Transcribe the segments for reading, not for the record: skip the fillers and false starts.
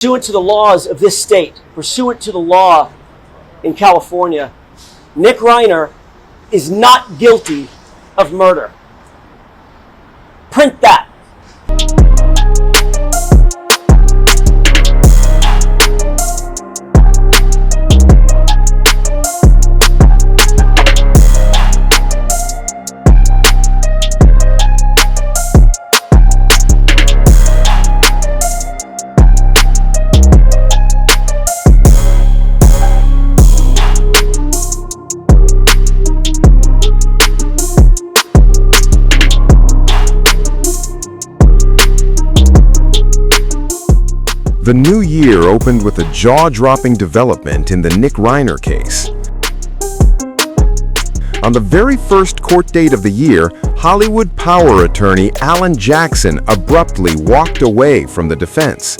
Pursuant to the laws of this state, pursuant to the law in California, Nick Reiner is not guilty of murder. Print that. The new year opened with a jaw-dropping development in the Nick Reiner case. On the very first court date of the year, Hollywood power attorney Alan Jackson abruptly walked away from the defense.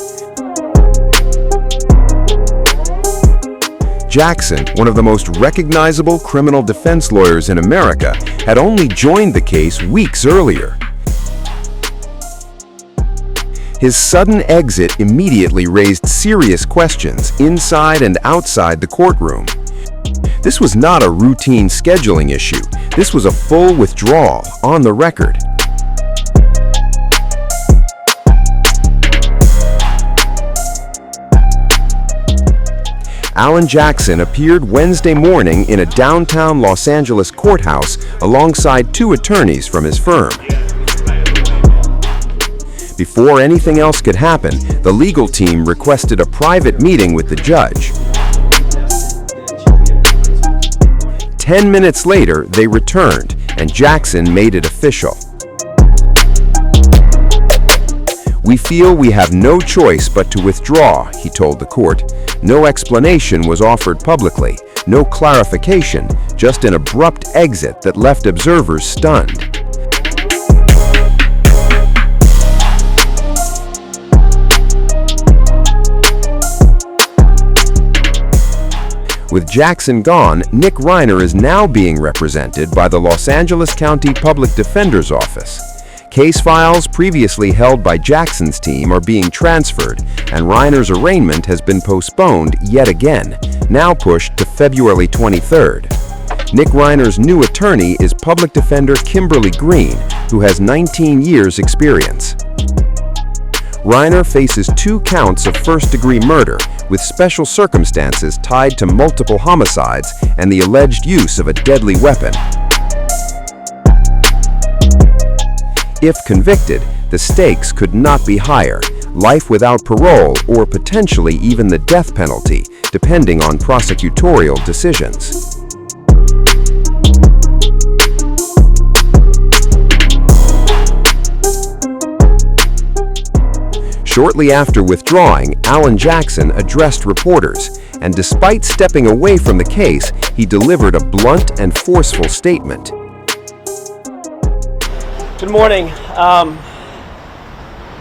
Jackson, one of the most recognizable criminal defense lawyers in America, had only joined the case weeks earlier. His sudden exit immediately raised serious questions inside and outside the courtroom. This was not a routine scheduling issue. This was a full withdrawal on the record. Alan Jackson appeared Wednesday morning in a downtown Los Angeles courthouse alongside two attorneys from his firm. Before anything else could happen, the legal team requested a private meeting with the judge. 10 minutes later, they returned, and Jackson made it official. "We feel we have no choice but to withdraw," he told the court. No explanation was offered publicly, no clarification, just an abrupt exit that left observers stunned. With Jackson gone, Nick Reiner is now being represented by the Los Angeles County Public Defender's Office. Case files previously held by Jackson's team are being transferred, and Reiner's arraignment has been postponed yet again, now pushed to February 23rd. Nick Reiner's new attorney is Public Defender Kimberly Green, who has 19 years' experience. Reiner faces 2 counts of first-degree murder, with special circumstances tied to multiple homicides and the alleged use of a deadly weapon. If convicted, the stakes could not be higher: life without parole or potentially even the death penalty, depending on prosecutorial decisions. Shortly after withdrawing, Alan Jackson addressed reporters, and despite stepping away from the case, he delivered a blunt and forceful statement. Good morning.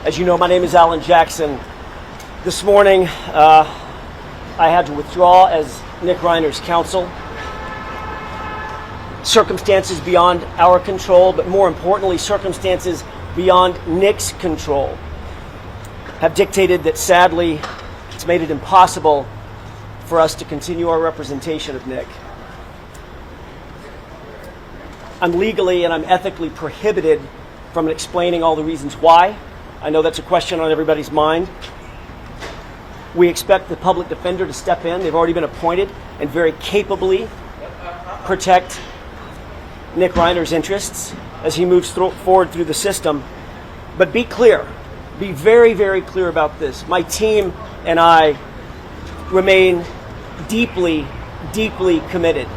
As you know, my name is Alan Jackson. This morning, I had to withdraw as Nick Reiner's counsel. Circumstances beyond our control, but more importantly, circumstances beyond Nick's control, have dictated that, sadly, it's made it impossible for us to continue our representation of Nick. I'm legally and I'm ethically prohibited from explaining all the reasons why. I know that's a question on everybody's mind. We expect the public defender to step in. They've already been appointed and very capably protect Nick Reiner's interests as he moves forward through the system. But be clear. Be very, very clear about this. My team and I remain deeply, deeply committed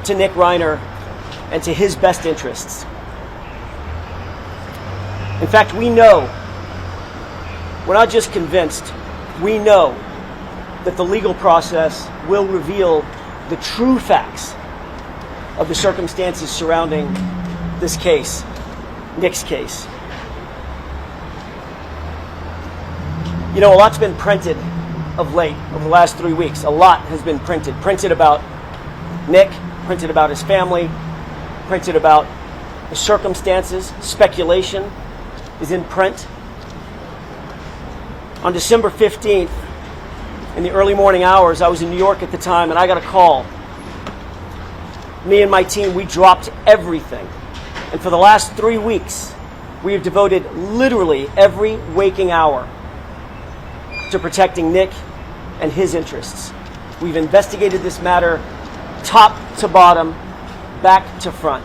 to Nick Reiner and to his best interests. In fact, we know, we're not just convinced, we know that the legal process will reveal the true facts of the circumstances surrounding this case, Nick's case. You know, a lot's been printed of late, over the last 3 weeks. A lot has been printed. Printed about Nick, printed about his family, printed about the circumstances. Speculation is in print. On December 15th, in the early morning hours, I was in New York at the time, and I got a call. Me and my team, we dropped everything. And for the last 3 weeks, we have devoted literally every waking hour to protecting Nick and his interests. We've investigated this matter top to bottom, back to front.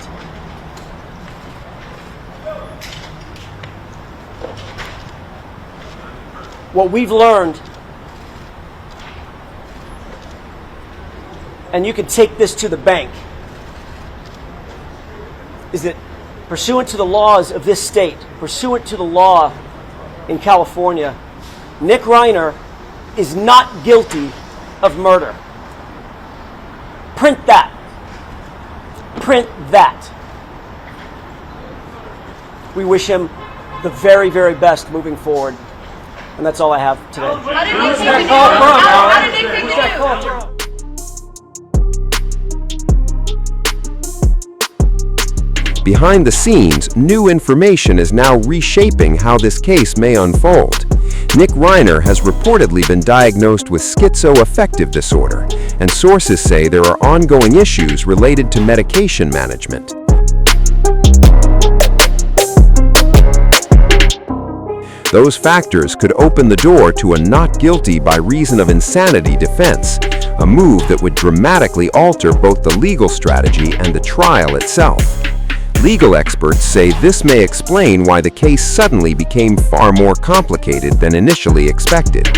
What we've learned, and you can take this to the bank, is that pursuant to the laws of this state, pursuant to the law in California, Nick Reiner is not guilty of murder. Print that. Print that. We wish him the very, very best moving forward. And that's all I have today. Who's that call from, Alan? Behind the scenes, new information is now reshaping how this case may unfold. Nick Reiner has reportedly been diagnosed with schizoaffective disorder, and sources say there are ongoing issues related to medication management. Those factors could open the door to a not guilty by reason of insanity defense, a move that would dramatically alter both the legal strategy and the trial itself. Legal experts say this may explain why the case suddenly became far more complicated than initially expected.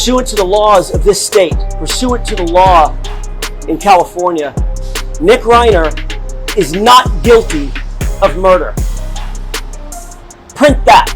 Pursuant to the laws of this state, pursuant to the law in California, Nick Reiner is not guilty of murder. Print that.